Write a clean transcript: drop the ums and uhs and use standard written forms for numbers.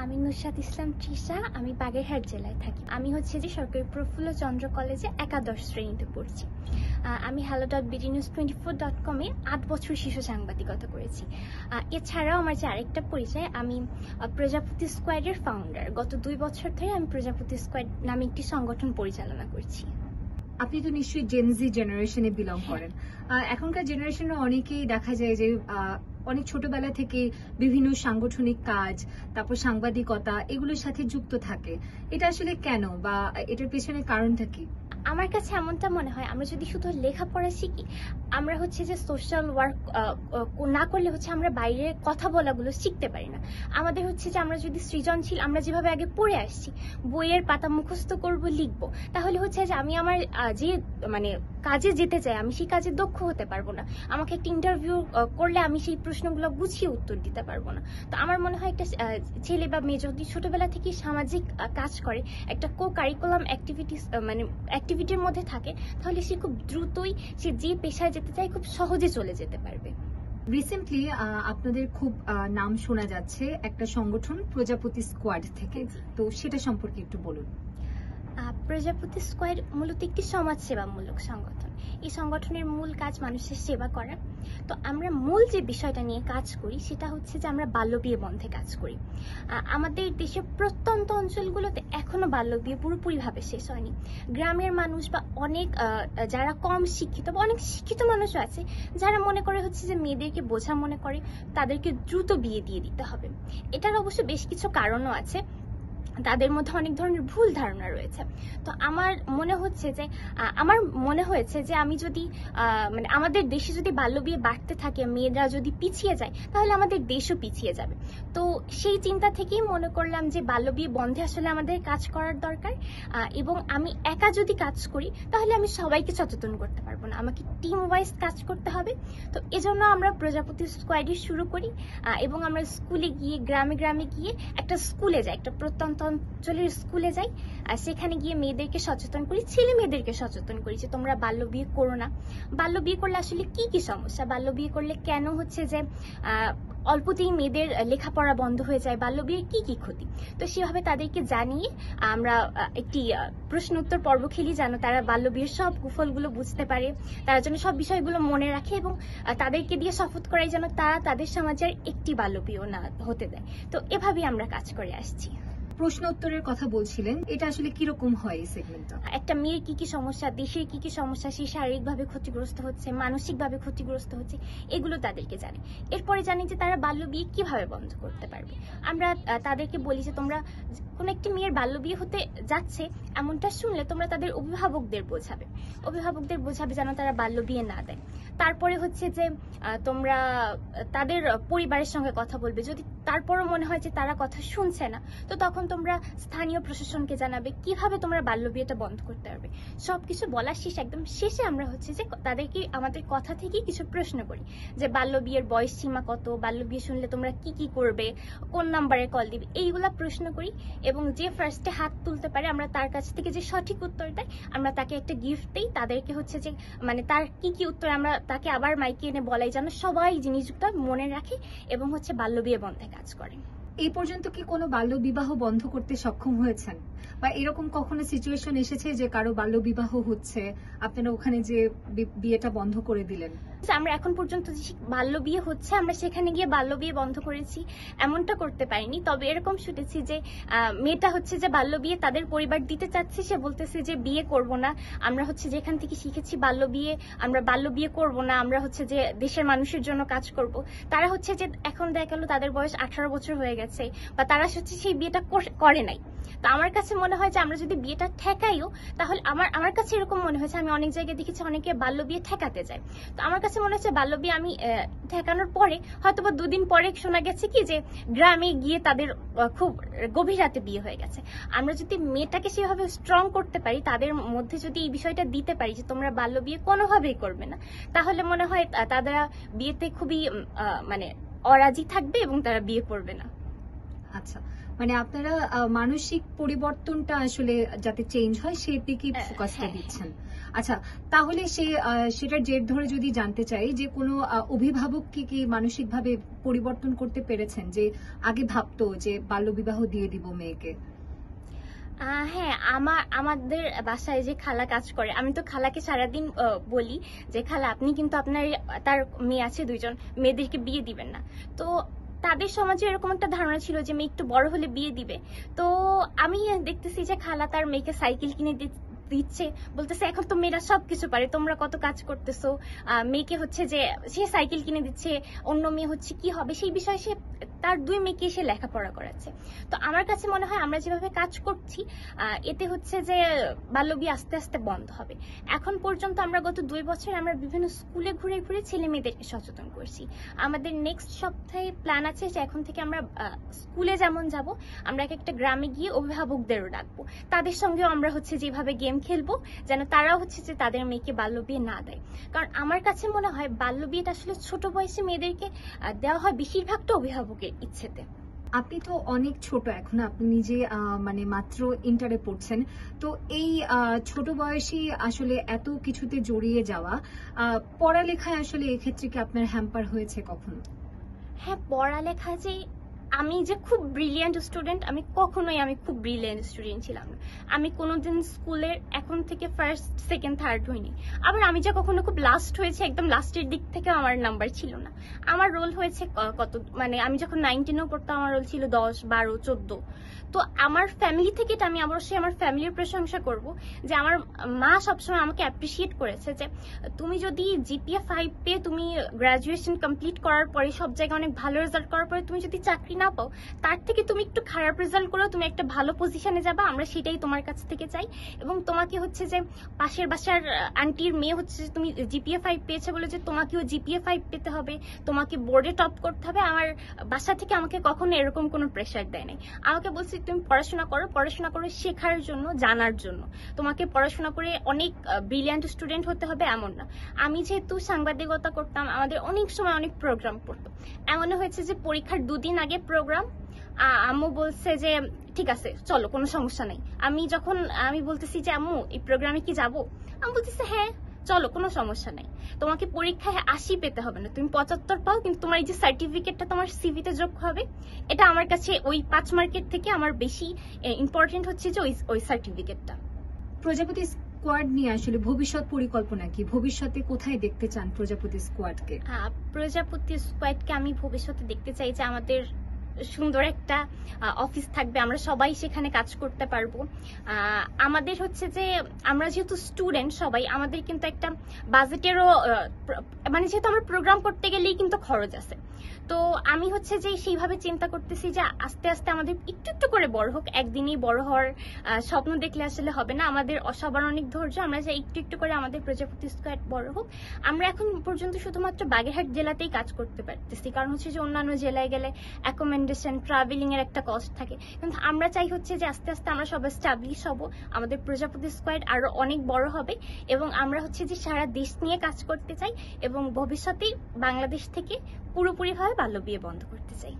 আমি নুসরাত ইসলাম তৃষা, আমি বাগেরহাট জেলায় থাকি। আমি হচ্ছে যে সরকারি প্রফুল্ল চন্দ্র কলেজে একাদশ শ্রেণীতে পড়ছি। আমি hello.bdnews24.com-এ 8 বছর শিশু সাংবাদিকতা করেছি। এছাড়াও আমার যে আরেকটা পরিচয়, আমি প্রজাপতি স্কোয়াডের ফাউন্ডার। গত 2 বছর ধরে আমি প্রজাপতি স্কোয়াড নামে একটি সংগঠন পরিচালনা করছি। আপনি তো নিশ্চয়ই জেনজি জেনারেশনে বিলং করেন। এখনকার জেনারেশনে অনেকেই দেখা যায় যে অনেক ছোটবেলা থেকে বিভিন্ন সাংগঠনিক কাজ, তারপর সাংবাদিকতা এগুলোর সাথে যুক্ত থাকে। এটা আসলে কেন, বা এটার পেছনে কারণটা কি? আমার কাছে এমনটা মনে হয়, আমরা যদি শুধু লেখাপড়া শিখি, আমরা হচ্ছে যে সোশ্যাল ওয়ার্ক না করলে হচ্ছে আমরা বাইরে কথা বলাগুলো শিখতে পারি না। আমাদের হচ্ছে যে আমরা যদি সৃজনশীল, আমরা যেভাবে আগে পড়ে আসছি, বইয়ের পাতা মুখস্থ করব, লিখব, তাহলে হচ্ছে যে আমি আমার যে মানে কাজে যেতে চাই, আমি সেই কাজে দক্ষ হতে পারবো না। আমাকে একটা ইন্টারভিউ করলে আমি সেই প্রশ্নগুলো গুছিয়ে উত্তর দিতে পারবো না। তো আমার মনে হয় একটা ছেলে বা মেয়ে যদি ছোটবেলা থেকে সামাজিক কাজ করে, একটা কো কারিকুলাম অ্যাক্টিভিটিস মানে অ্যাক্টিভিটির মধ্যে থাকে, তাহলে সে খুব দ্রুতই সে যে পেশায় যেতে চায় খুব সহজে চলে যেতে পারবে। রিসেন্টলি আপনাদের খুব নাম শোনা যাচ্ছে একটা সংগঠন প্রজাপতি স্কোয়াড থেকে, তো সেটা সম্পর্কে একটু বলুন। প্রজাপতি স্কোয়াড মূলত একটি সমাজসেবামূলক সংগঠন। এই সংগঠনের মূল কাজ মানুষের সেবা করা। তো আমরা মূল যে বিষয়টা নিয়ে কাজ করি সেটা হচ্ছে যে আমরা বাল্যবিয়ে বন্ধে কাজ করি। আমাদের দেশের প্রত্যন্ত অঞ্চলগুলোতে এখনো বাল্যবিয়ে পুরোপুরিভাবে শেষ হয়নি। গ্রামের মানুষ বা অনেক যারা কম শিক্ষিত বা অনেক শিক্ষিত মানুষও আছে যারা মনে করে হচ্ছে যে মেয়েদেরকে বোঝা মনে করে, তাদেরকে দ্রুত বিয়ে দিয়ে দিতে হবে। এটার অবশ্য বেশ কিছু কারণও আছে, তাদের মধ্যে অনেক ধরনের ভুল ধারণা রয়েছে। তো আমার মনে হয়েছে যে আমি যদি মানে আমাদের দেশে যদি বাল্যবিয়ে বাড়তে থাকে, মেয়েরা যদি পিছিয়ে যায়, তাহলে আমাদের দেশও পিছিয়ে যাবে। তো সেই চিন্তা থেকেই মনে করলাম যে বাল্যবিয়ে বন্ধে আসলে আমাদের কাজ করার দরকার, এবং আমি একা যদি কাজ করি তাহলে আমি সবাইকে সচেতন করতে পারবো না, আমাকে টিম ওয়াইজ কাজ করতে হবে। তো এজন্য আমরা প্রজাপতি স্কোয়াডি শুরু করি, এবং আমরা স্কুলে গিয়ে, গ্রামে গ্রামে গিয়ে একটা স্কুলে যাই, একটা প্রত্যন্ত অঞ্চলের স্কুলে যাই, আর সেখানে গিয়ে মেয়েদেরকে সচেতন করি, ছেলে মেয়েদেরকে সচেতন করি যে তোমরা বাল্য বিয়ে করো না। বাল্য বিয়ে করলে আসলে কি কি সমস্যা, বাল্য বিয়ে করলে কেন হচ্ছে যে অল্পতেই মেয়েদের লেখাপড়া বন্ধ হয়ে যায়, বাল্য বিয়ের কি কি ক্ষতি। তো সেভাবে তাদেরকে জানিয়ে আমরা একটি প্রশ্ন উত্তর পর্ব খেলি, যেন তারা বাল্য বিয়ের সব কুফলগুলো বুঝতে পারে, তারা যেন সব বিষয়গুলো মনে রাখে, এবং তাদেরকে দিয়ে শপথ করাই যেন তারা তাদের সমাজের একটি বাল্য বিয়েও না হতে দেয়। তো এভাবেই আমরা কাজ করে আসছি। প্রশ্ন উত্তরের কথা বলছিলেন, এটা আসলে কিরকম হয় এই সেগমেন্টটা? একটা মেয়ের কি কি সমস্যা, দেশের কি কি সমস্যা, সে শারীরিকভাবে ক্ষতিগ্রস্ত হচ্ছে, মানসিকভাবে ক্ষতিগ্রস্ত হচ্ছে, এগুলো তাদেরকে জানে। এরপরে জানি যে তারা বাল্য বিয়ে কিভাবে বন্ধ করতে পারবে। আমরা তাদেরকে বলি যে তোমরা কোনো একটি মেয়ের বাল্য বিয়ে হতে যাচ্ছে এমনটা শুনলে তোমরা তাদের অভিভাবকদের বোঝাবে যেন তারা বাল্য বিয়ে না দেয়। তারপরে হচ্ছে যে তোমরা তাদের পরিবারের সঙ্গে কথা বলবে, যদি তারপরও মনে হয় যে তারা কথা শুনছে না, তো তখন তোমরা স্থানীয় প্রশাসনকে জানাবে কিভাবে তোমরা বাল্য বিয়েটা বন্ধ করতে পারবে। সবকিছু বলার শেষে, একদম শেষে আমরা হচ্ছে যে তাদেরকে আমাদের কথা থেকেই কিছু প্রশ্ন করি, যে বাল্য বিয়ের বয়স সীমা কত, বাল্য বিয়ে শুনলে তোমরা কি কি করবে, কোন নাম্বারে কল দিবে, এইগুলা প্রশ্ন করি। এবং যে ফার্স্টে হাত তুলতে পারে, আমরা তার কাছ থেকে যে সঠিক উত্তর দেয়, আমরা তাকে একটা গিফট দিই। তাদেরকে হচ্ছে যে মানে তার কি কি উত্তর আমরা তাকে আবার মাইকে এনে বলাই, যেন সবাই জিনিসটা মনে রাখে এবং হচ্ছে বাল্য বিয়ে বন্ধে কাজ করে। এই পর্যন্ত কি কোনো বাল্য বিবাহ বন্ধ করতে সক্ষম হয়েছেন, বা এরকম কখনো সিচুয়েশন এসেছে যে কারো বাল্য বিবাহ হচ্ছে, আপনারা ওখানে যে বিয়েটা বন্ধ করে দিলেন? আমরা এখন পর্যন্ত যে বাল্য বিয়ে হচ্ছে আমরা সেখানে গিয়ে বাল্য বিয়ে বন্ধ করেছি এমনটা করতে পারিনি। তবে এরকম শুনেছি যে মেয়েটা হচ্ছে যে বাল্য বিয়ে তাদের পরিবার দিতে চাচ্ছে, সে বলতেছে যে বিয়ে করব না, আমরা হচ্ছে যেখান থেকে শিখেছি বাল্য বিয়ে, আমরা বাল্য বিয়ে করব না, আমরা হচ্ছে যে দেশের মানুষের জন্য কাজ করব। তারা হচ্ছে যে এখন দেখা গেল তাদের বয়স 18 বছর হয়ে গেছে, বা তারা হচ্ছে সেই বিয়েটা করে নাই। তো আমার কাছে মনে হয় যে আমরা যদি বিয়েটা ঠেকাইও, তাহলে আমার কাছে এরকম মনে হয়েছে, আমি অনেক জায়গায় দেখেছি অনেকে বাল্য বিয়ে ঠেকাতে যায়। তো আমার কাছে মনে হচ্ছে বাল্য বিয়ে আমি ঠেকানোর পরে হয়তো বা 2 দিন পরে শোনা গেছে কি যে গ্রামে গিয়ে তাদের খুব গভীর রাতে বিয়ে হয়ে গেছে। আমরা যদি মেয়েটাকে সেভাবে স্ট্রং করতে পারি, তাদের মধ্যে যদি এই বিষয়টা দিতে পারি যে তোমরা বাল্য বিয়ে কোনোভাবেই করবে না, তাহলে মনে হয় তারা বিয়েতে খুবই মানে অরাজি থাকবে এবং তারা বিয়ে করবে না। আচ্ছা, মানে আপনারা মানসিক পরিবর্তনটা আসলে যাতে চেঞ্জ হয় সেই দিকে ফোকাসটা দিচ্ছেন। আচ্ছা, তাহলে সেটার জের ধরে যদি জানতে চাই যে কোনো অভিভাবক কি মানসিকভাবে পরিবর্তন করতে পেরেছেন, যে আগে ভাবতো যে বাল্যবিবাহ দিয়ে দিব মেয়েকে? হ্যাঁ, আমাদের বাসায় যে খালা কাজ করে, আমি তো খালাকে সারাদিন বলি যে খালা আপনি কিন্তু তার মেয়ে আছে 2জন, মেয়েদেরকে বিয়ে দিবেন না। তো তাদের সমাজে এরকম একটা ধারণা ছিল যে মেয়ে একটু বড় হলে বিয়ে দিবে। তো আমি দেখতেছি যে খালা তার মেয়েকে সাইকেল কিনে দিচ্ছে, বলতেছে এখন তো মেয়েরা সবকিছু পারে, তোমরা কত কাজ করতেছো। মেয়েকে হচ্ছে যে সে সাইকেল কিনে দিচ্ছে, অন্য মেয়ে হচ্ছে কি হবে সেই বিষয়ে সে তার 2 মেয়েকে সে লেখাপড়া করাচ্ছে। তো আমার কাছে মনে হয় আমরা যেভাবে কাজ করছি এতে হচ্ছে যে বাল্যবিয়ে আস্তে আস্তে বন্ধ হবে। এখন পর্যন্ত আমরা গত 2 বছর আমরা বিভিন্ন স্কুলে ঘুরে ঘুরে ছেলে মেয়েদেরকে সচেতন করছি। আমাদের নেক্সট সপ্তাহে প্ল্যান আছে যে এখন থেকে আমরা স্কুলে যেমন যাব, আমরা একটা গ্রামে গিয়ে অভিভাবকদেরও ডাকবো, তাদের সঙ্গেও আমরা হচ্ছে যেভাবে গেম খেলবো যেন তারাও হচ্ছে যে তাদের মেয়েকে বাল্যবিয়ে না দেয়। কারণ আমার কাছে মনে হয় বাল্যবিয়েটা আসলে ছোট বয়সে মেয়েদেরকে দেওয়া হয় বেশিরভাগটা অভিভাবকের ইচ্ছেতে। আপনি তো অনেক ছোট এখন, আপনি নিজে মানে মাত্র ইন্টারে পড়ছেন। তো এই ছোট বয়সে আসলে এত কিছুতে জড়িয়ে যাওয়া, পড়ালেখায় আসলে এক্ষেত্রে কি আপনার হ্যাম্পার হয়েছে কখনো? হ্যাঁ, পড়ালেখা যে আমি যে খুব ব্রিলিয়ান্ট স্টুডেন্ট, আমি খুব ব্রিলিয়ান্ট স্টুডেন্ট ছিলাম না। আমি কোনোদিন স্কুলের এখন থেকে ফার্স্ট সেকেন্ড থার্ড হইনি। আবার আমি যে কখনো খুব লাস্ট হয়েছে, একদম লাস্টের দিক থেকে আমার নাম্বার ছিল না। আমার রোল হয়েছে কত, মানে আমি যখন 9-10 পড়তাম আমার রোল ছিল 10, 12, 14। তো আমার ফ্যামিলি থেকে এটা আমি অবশ্যই আমার ফ্যামিলির প্রশংসা করব যে আমার মা সবসময় আমাকে অ্যাপ্রিসিয়েট করেছে যে তুমি যদি জিপিএ 5 পেয়ে তুমি গ্রাজুয়েশন কমপ্লিট করার পরে সব জায়গায় অনেক ভালো রেজাল্ট করার পরে তুমি যদি চাকরি না পাও, তার থেকে তুমি একটু খারাপ রেজাল্ট করো, তুমি একটা ভালো পজিশনে যাবা, আমরা সেটাই তোমার কাছ থেকে চাই। এবং তোমাকে হচ্ছে যে পাশের বাসার আন্টির মেয়ে হচ্ছে যে তুমি জিপিএ 5 পেয়েছে বলে যে তোমাকেও জিপিএ 5 পেতে হবে, তোমাকে বোর্ডে টপ করতে হবে, আমার বাসা থেকে আমাকে কখনো এরকম কোনো প্রেশার দেয় নাই। আমাকে বলছে তুমি পড়াশোনা করো শেখার জন্য, জানার জন্য। তোমাকে পড়াশোনা করে অনেক ব্রিলিয়ান্ট স্টুডেন্ট হতে হবে এমন না। আমি যেহেতু সাংবাদিকতা করতাম, আমাদের অনেক সময় অনেক প্রোগ্রাম পড়তো। এমন হয়েছে যে পরীক্ষার 2 দিন আগে প্রোগ্রাম, আম্মু বলছে যে ঠিক আছে চলো, কোনো সমস্যা নাই। আমি বলতেছি যে আম্মু এই প্রোগ্রামে কি যাবো, আমি বলতেছি হ্যাঁ চলো, কোনো সমস্যা নাই। তোমাকে পরীক্ষায় 80 পেতে হবে না, তুমি 75 পাও, কিন্তু তোমার এই যে সার্টিফিকেটটা তোমার সিভিতে যোগ হবে। এটা আমার কাছে ওই 5 মার্কের থেকে আমার বেশি ইম্পর্টেন্ট হচ্ছে যে ওই সার্টিফিকেটটা। প্রজাপতি স্কোয়াড নিয়ে আসলে ভবিষ্যৎ পরিকল্পনা কি? ভবিষ্যতে কোথায় দেখতে চান প্রজাপতি স্কোয়াডকে? প্রজাপতি স্কোয়াডকে আমি ভবিষ্যতে দেখতে চাই যে আমাদের সুন্দর একটা অফিস থাকবে, আমরা সবাই সেখানে কাজ করতে পারবো। আমাদের হচ্ছে যে আমরা যেহেতু স্টুডেন্ট সবাই, আমাদের কিন্তু একটা বাজেটেরও মানে যেহেতু আমরা প্রোগ্রাম করতে গেলেই কিন্তু খরচ আছে। তো আমি হচ্ছে যে সেইভাবে চিন্তা করতেছি যে আস্তে আস্তে আমাদের একটু একটু করে বড় হোক, একদিনই বড় হওয়ার স্বপ্ন দেখলে আসলে হবে না, আমাদের সবার অনেক ধৈর্য, আমরা যে একটু একটু করে আমাদের প্রজাপতি স্কোয়াড বড় হোক। আমরা এখন পর্যন্ত শুধুমাত্র বাগেরহাট জেলাতেই কাজ করতে পারতেছি, কারণ হচ্ছে যে অন্যান্য জেলায় গেলে অ্যাকোমোডেশন, ট্রাভেলিং এর একটা কস্ট থাকে। কিন্তু আমরা চাই হচ্ছে যে আস্তে আস্তে আমরা সব এস্টাবলিশ হব, আমাদের প্রজাপতি স্কোয়াড আরো অনেক বড় হবে, এবং আমরা হচ্ছে যে সারা দেশ নিয়ে কাজ করতে চাই, এবং ভবিষ্যতেই বাংলাদেশ থেকে পুরোপুরিভাবে বাল্যবিয়ে বন্ধ করতে চাই।